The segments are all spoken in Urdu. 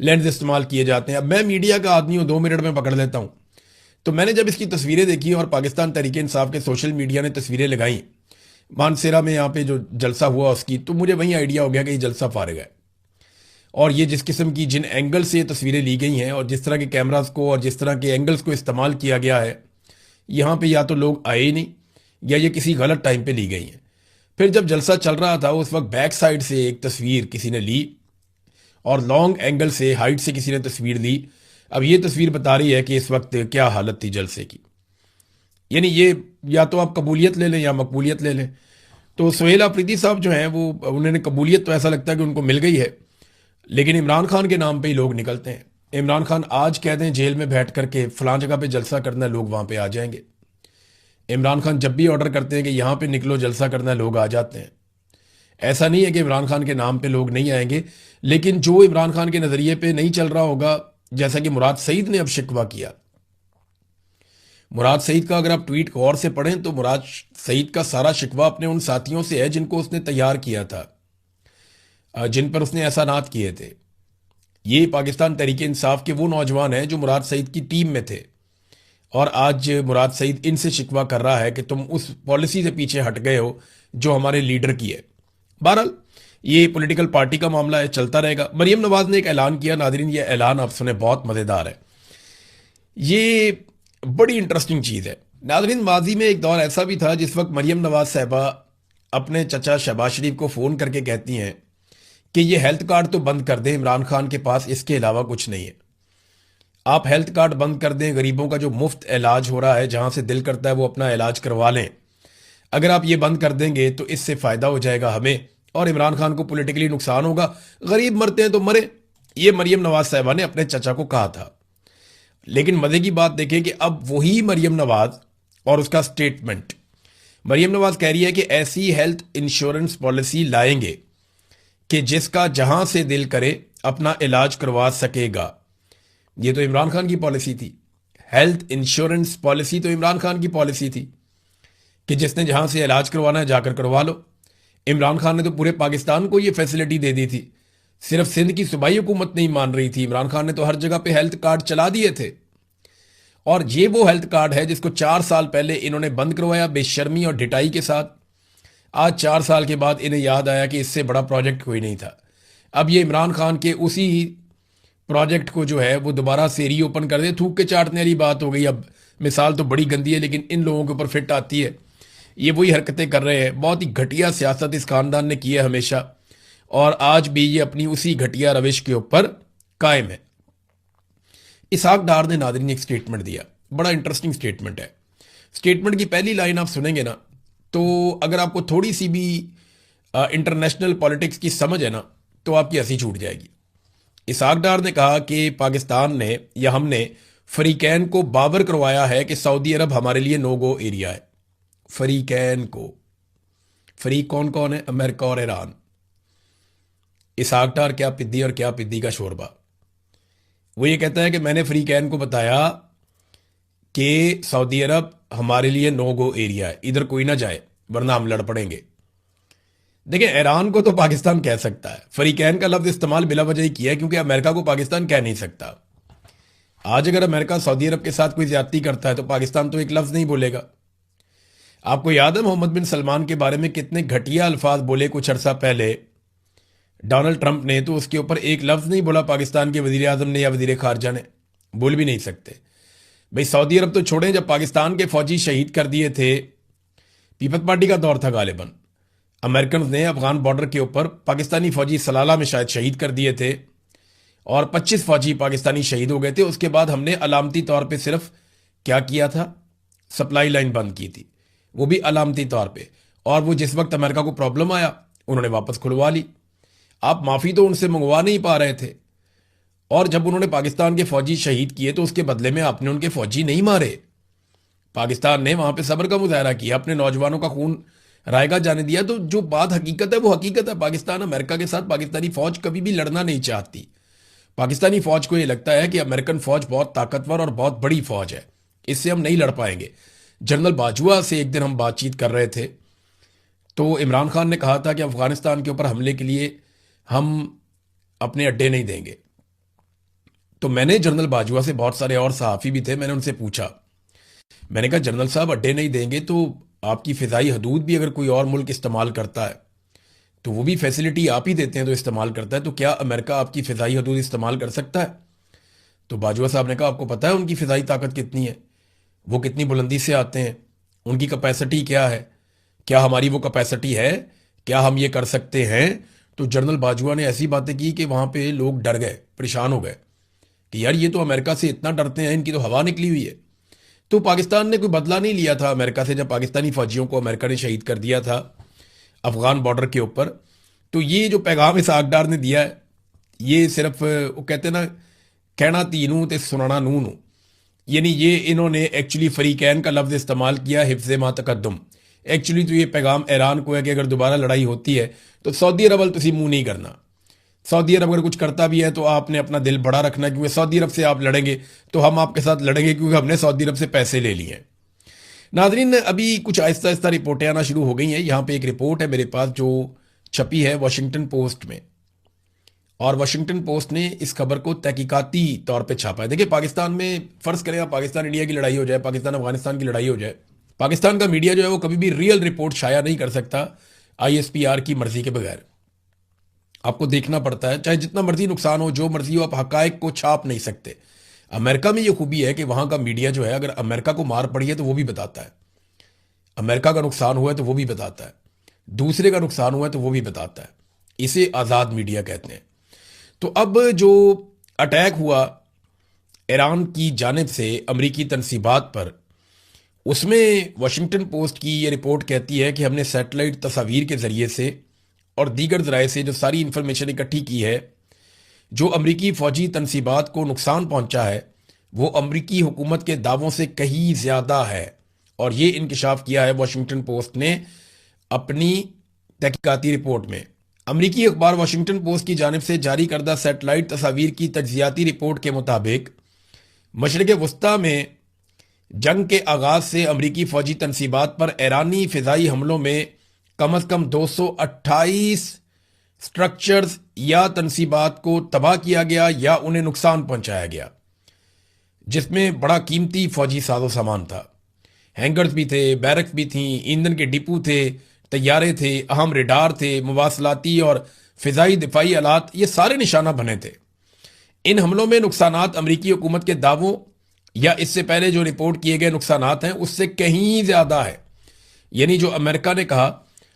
لینز استعمال کیے جاتے ہیں. اب میں میڈیا کا آدمی ہوں, 2 منٹ میں پکڑ لیتا ہوں. تو میں نے جب اس کی تصویریں دیکھی اور پاکستان تحریک انصاف کے سوشل میڈیا نے تصویریں لگائیں مانسیرا میں یہاں پہ جو جلسہ ہوا اس کی, تو مجھے وہیں آئیڈیا ہو گیا کہ یہ جلسہ فارغ ہے. اور یہ جس قسم کی جن اینگل سے یہ تصویریں لی گئی ہیں اور جس طرح کے کیمراز کو اور جس طرح کے اینگلز کو استعمال کیا گیا ہے, یہاں پہ یا تو لوگ آئے ہی نہیں یا یہ کسی غلط ٹائم پہ لی گئی ہیں. پھر جب جلسہ چل رہا تھا اس وقت بیک سائڈ سے ایک تصویر کسی نے لی اور لانگ اینگل سے ہائٹ سے کسی نے تصویر لی. اب یہ تصویر بتا رہی ہے کہ اس وقت کیا حالت تھی جلسے کی. یعنی یہ یا تو آپ قبولیت لے لیں یا مقبولیت لے لیں. تو سہیل آفریدی صاحب جو ہیں وہ انہوں نے قبولیت تو ایسا لگتا ہے کہ ان کو مل گئی ہے, لیکن عمران خان کے نام پہ ہی لوگ نکلتے ہیں. عمران خان آج کہہ دیں جیل میں بیٹھ کر کے فلاں جگہ پہ جلسہ کرنا ہے, لوگ وہاں پہ آ جائیں گے. عمران خان جب بھی آرڈر کرتے ہیں کہ یہاں پہ نکلو جلسہ کرنا ہے, لوگ آ جاتے ہیں. ایسا نہیں ہے کہ عمران خان کے نام پہ لوگ نہیں آئیں گے, لیکن جو عمران خان کے نظریے پہ نہیں چل رہا ہوگا, جیسا کہ مراد سعید نے اب شکوہ کیا. مراد سعید کا اگر آپ ٹویٹ غور سے پڑھیں تو مراد سعید کا سارا شکوہ اپنے ان ساتھیوں سے ہے جن کو اس نے تیار کیا تھا, جن پر اس نے احسانات کیے تھے. یہ پاکستان تحریک انصاف کے وہ نوجوان ہیں جو مراد سعید کی ٹیم میں تھے, اور آج مراد سعید ان سے شکوہ کر رہا ہے کہ تم اس پالیسی سے پیچھے ہٹ گئے ہو جو ہمارے لیڈر کی ہے. بہرحال یہ پولیٹیکل پارٹی کا معاملہ ہے, چلتا رہے گا. مریم نواز نے ایک اعلان کیا, ناظرین یہ اعلان آپ سنیں, بہت مزیدار ہے. یہ بڑی انٹرسٹنگ چیز ہے. ناظرین ماضی میں ایک دور ایسا بھی تھا جس وقت مریم نواز صاحبہ اپنے چچا شہباز شریف کو فون کر کے کہتی ہیں کہ یہ ہیلتھ کارڈ تو بند کر دیں, عمران خان کے پاس اس کے علاوہ کچھ نہیں ہے. آپ ہیلتھ کارڈ بند کر دیں, غریبوں کا جو مفت علاج ہو رہا ہے جہاں سے دل کرتا ہے وہ اپنا علاج کروا لیں. اگر آپ یہ بند کر دیں گے تو اس سے فائدہ ہو جائے گا ہمیں, اور عمران خان کو پولیٹیکلی نقصان ہوگا. غریب مرتے ہیں تو مرے, یہ مریم نواز صاحبہ نے اپنے چچا کو کہا تھا. لیکن مزے کی بات دیکھیں کہ اب وہی مریم نواز اور اس کا سٹیٹمنٹ, مریم نواز کہہ رہی ہے کہ ایسی ہیلتھ انشورنس پالیسی لائیں گے کہ جس کا جہاں سے دل کرے اپنا علاج کروا سکے گا. یہ تو عمران خان کی پالیسی تھی. ہیلتھ انشورنس پالیسی تو عمران خان کی پالیسی تھی کہ جس نے جہاں سے علاج کروانا ہے جا کر کروا لو. عمران خان نے تو پورے پاکستان کو یہ فیسلٹی دے دی تھی, صرف سندھ کی صوبائی حکومت نہیں مان رہی تھی. عمران خان نے تو ہر جگہ پہ ہیلتھ کارڈ چلا دیے تھے. اور یہ وہ ہیلتھ کارڈ ہے جس کو 4 سال پہلے انہوں نے بند کروایا بے شرمی اور ڈھٹائی کے ساتھ. آج 4 سال کے بعد انہیں یاد آیا کہ اس سے بڑا پروجیکٹ کوئی نہیں تھا. اب یہ عمران خان کے اسی پروجیکٹ کو جو ہے وہ دوبارہ سے ری اوپن کر دے. تھوک کے چاٹنے والی بات ہو گئی. اب مثال تو بڑی گندی ہے لیکن ان لوگوں کے اوپر فٹ آتی ہے. یہ وہی حرکتیں کر رہے ہیں. بہت ہی گھٹیا سیاست اس خاندان نے کی ہے ہمیشہ, اور آج بھی یہ اپنی اسی گھٹیا روش کے اوپر قائم ہے. اسحاق ڈار نے ناظرین ایک سٹیٹمنٹ دیا, بڑا انٹرسٹنگ سٹیٹمنٹ ہے. سٹیٹمنٹ کی پہلی لائن آپ سنیں گے نا تو اگر آپ کو تھوڑی سی بھی انٹرنیشنل پالیٹکس کی سمجھ ہے نا تو آپ کی ہنسی چھوٹ جائے گی. اسحاق ڈار نے کہا کہ پاکستان نے یا ہم نے فریقین کو باور کروایا ہے کہ سعودی عرب ہمارے لیے نو گو ایریا ہے. فریقین کو, فریق کون کون ہے؟ امریکہ اور ایران. اسحاق ڈار کیا پدی اور کیا پدی کا شوربہ. وہ یہ کہتا ہے کہ میں نے فریقین کو بتایا کہ سعودی عرب ہمارے لیے نو گو ایریا ہے, ادھر کوئی نہ جائے ورنہ ہم لڑ پڑیں گے. دیکھیں ایران کو تو پاکستان کہہ سکتا ہے, فریقین کا لفظ استعمال بلا وجہ ہی کیا ہے کیونکہ امریکہ کو پاکستان کہہ نہیں سکتا. آج اگر امریکہ سعودی عرب کے ساتھ کوئی زیادتی کرتا ہے تو پاکستان تو ایک لفظ نہیں بولے گا. آپ کو یاد ہے محمد بن سلمان کے بارے میں کتنے گھٹیا الفاظ بولے کچھ عرصہ پہلے ڈونلڈ ٹرمپ نے, تو اس کے اوپر ایک لفظ نہیں بولا پاکستان کے وزیر اعظم نے یا وزیر خارجہ نے, بول بھی نہیں سکتے. بھئی سعودی عرب تو چھوڑیں, جب پاکستان کے فوجی شہید کر دیے تھے, پیپل پارٹی کا دور تھا غالباً, امریکنز نے افغان بارڈر کے اوپر پاکستانی فوجی سلالہ میں شاید شہید کر دیے تھے اور 25 فوجی پاکستانی شہید ہو گئے تھے. اس کے بعد ہم نے علامتی طور پہ صرف کیا کیا تھا, سپلائی لائن بند کی تھی, وہ بھی علامتی طور پہ, اور وہ جس وقت امریکہ کو پرابلم آیا انہوں نے واپس کھلوا لی. آپ معافی تو ان سے منگوا نہیں پا رہے تھے, اور جب انہوں نے پاکستان کے فوجی شہید کیے تو اس کے بدلے میں آپ نے ان کے فوجی نہیں مارے. پاکستان نے وہاں پہ صبر کا مظاہرہ کیا, اپنے نوجوانوں کا خون رائے گا جانے دیا. تو جو بات حقیقت ہے وہ حقیقت ہے. پاکستان امریکہ کے ساتھ پاکستانی فوج کبھی بھی لڑنا نہیں چاہتی. پاکستانی فوج کو یہ لگتا ہے کہ امریکن فوج بہت طاقتور اور بہت بڑی فوج ہے, اس سے ہم نہیں لڑ پائیں گے. جنرل باجوہ سے ایک دن ہم بات چیت کر رہے تھے تو عمران خان نے کہا تھا کہ افغانستان کے اوپر حملے کے لیے ہم اپنے اڈے نہیں دیں گے. تو میں نے جنرل باجوہ سے، بہت سارے اور صحافی بھی تھے، میں نے ان سے پوچھا، میں نے کہا جنرل صاحب اڈے نہیں دیں گے تو آپ کی فضائی حدود بھی اگر کوئی اور ملک استعمال کرتا ہے تو وہ بھی فیسلٹی آپ ہی دیتے ہیں تو استعمال کرتا ہے، تو کیا امریکہ آپ کی فضائی حدود استعمال کر سکتا ہے؟ تو باجوہ صاحب نے کہا آپ کو پتہ ہے ان کی فضائی طاقت کتنی ہے، وہ کتنی بلندی سے آتے ہیں، ان کی کیپیسٹی کیا ہے، کیا ہماری وہ کیپیسٹی ہے، کیا ہم یہ کر سکتے ہیں؟ تو جنرل باجوہ نے ایسی باتیں کی کہ وہاں پہ لوگ ڈر گئے، پریشان ہو گئے کہ یار یہ تو امریکہ سے اتنا ڈرتے ہیں، ان کی تو ہوا نکلی ہوئی ہے۔ تو پاکستان نے کوئی بدلہ نہیں لیا تھا امریکہ سے، جب پاکستانی فوجیوں کو امریکہ نے شہید کر دیا تھا افغان بارڈر کے اوپر۔ تو یہ جو پیغام اسحاق ڈار نے دیا ہے، یہ صرف وہ کہتے ہیں نا کہنا تینوں تے سنانا نونو، یعنی یہ انہوں نے ایکچولی فریقین کا لفظ استعمال کیا، حفظ ما تقدم۔ ایکچولی تو یہ پیغام ایران کو ہے کہ اگر دوبارہ لڑائی ہوتی ہے تو سعودی عرب وال تسی منہ نہیں کرنا، سعودی عرب اگر کچھ کرتا بھی ہے تو آپ نے اپنا دل بڑا رکھنا ہے، کیونکہ سعودی عرب سے آپ لڑیں گے تو ہم آپ کے ساتھ لڑیں گے کیونکہ ہم نے سعودی عرب سے پیسے لے لیے ہیں۔ ناظرین ابھی کچھ آہستہ آہستہ رپورٹیں آنا شروع ہو گئی ہیں۔ یہاں پہ ایک رپورٹ ہے میرے پاس جو چھپی ہے واشنگٹن پوسٹ میں، اور واشنگٹن پوسٹ نے اس خبر کو تحقیقاتی طور پہ چھاپا ہے۔ دیکھیں پاکستان میں فرض کریں آپ پاکستان انڈیا کی لڑائی ہو جائے، پاکستان افغانستان کی لڑائی ہو جائے، پاکستان کا میڈیا جو ہے وہ کبھی بھی ریئل رپورٹ شائع نہیں کر سکتا آئی ایس پی آر کی مرضی کے بغیر۔ آپ کو دیکھنا پڑتا ہے، چاہے جتنا مرضی نقصان ہو، جو مرضی ہو، آپ حقائق کو چھاپ نہیں سکتے۔ امریکہ میں یہ خوبی ہے کہ وہاں کا میڈیا جو ہے اگر امریکہ کو مار پڑی ہے تو وہ بھی بتاتا ہے، امریکہ کا نقصان ہوا ہے تو وہ بھی بتاتا ہے، دوسرے کا نقصان ہوا ہے تو وہ بھی بتاتا ہے۔ اسے آزاد میڈیا کہتے ہیں۔ تو اب جو اٹیک ہوا ایران کی جانب سے امریکی تنصیبات پر، اس میں واشنگٹن پوسٹ کی یہ رپورٹ کہتی ہے کہ ہم نے سیٹلائٹ تصاویر کے ذریعے سے اور دیگر ذرائع سے جو ساری انفارمیشن اکٹھی کی ہے، جو امریکی فوجی تنصیبات کو نقصان پہنچا ہے وہ امریکی حکومت کے دعووں سے کہیں زیادہ ہے۔ اور یہ انکشاف کیا ہے واشنگٹن پوسٹ نے اپنی تحقیقاتی رپورٹ میں۔ امریکی اخبار واشنگٹن پوسٹ کی جانب سے جاری کردہ سیٹلائٹ تصاویر کی تجزیاتی رپورٹ کے مطابق مشرق وسطیٰ میں جنگ کے آغاز سے امریکی فوجی تنصیبات پر ایرانی فضائی حملوں میں کم از کم 228 سٹرکچرز یا تنصیبات کو تباہ کیا گیا یا انہیں نقصان پہنچایا گیا، جس میں بڑا قیمتی فوجی ساز و سامان تھا۔ ہینگرز بھی تھے، بیرکس بھی تھیں، ایندھن کے ڈپو تھے، طیارے تھے، اہم ریڈار تھے، مواصلاتی اور فضائی دفاعی آلات، یہ سارے نشانہ بنے تھے۔ ان حملوں میں نقصانات امریکی حکومت کے دعووں یا اس سے پہلے جو رپورٹ کیے گئے نقصانات ہیں اس سے کہیں زیادہ ہے۔ یعنی جو امریکہ نے کہا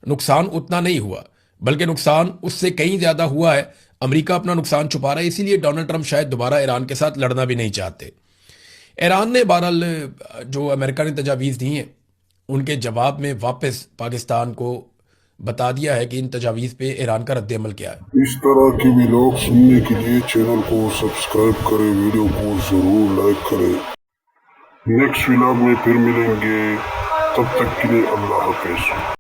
نقصان اتنا نہیں ہوا، بلکہ نقصان اس سے کہیں زیادہ ہوا ہے۔ امریکہ اپنا نقصان چھپا رہا ہے، اسی لیے ڈونلڈ ٹرمپ شاید دوبارہ ایران کے ساتھ لڑنا بھی نہیں چاہتے۔ ایران نے بہرحال جو امریکہ نے تجاویز دی ہیں ان کے جواب میں واپس پاکستان کو بتا دیا ہے کہ ان تجاویز پہ ایران کا رد عمل کیا ہے۔ اس طرح کی ویڈیو سننے کے لیے چینل کو سبسکرائب کریں، ویڈیو کو ضرور لائک کریں۔ نیکسٹ ویلاگ میں پھر ملیں گے، تب تک کے لیے اللہ حافظ۔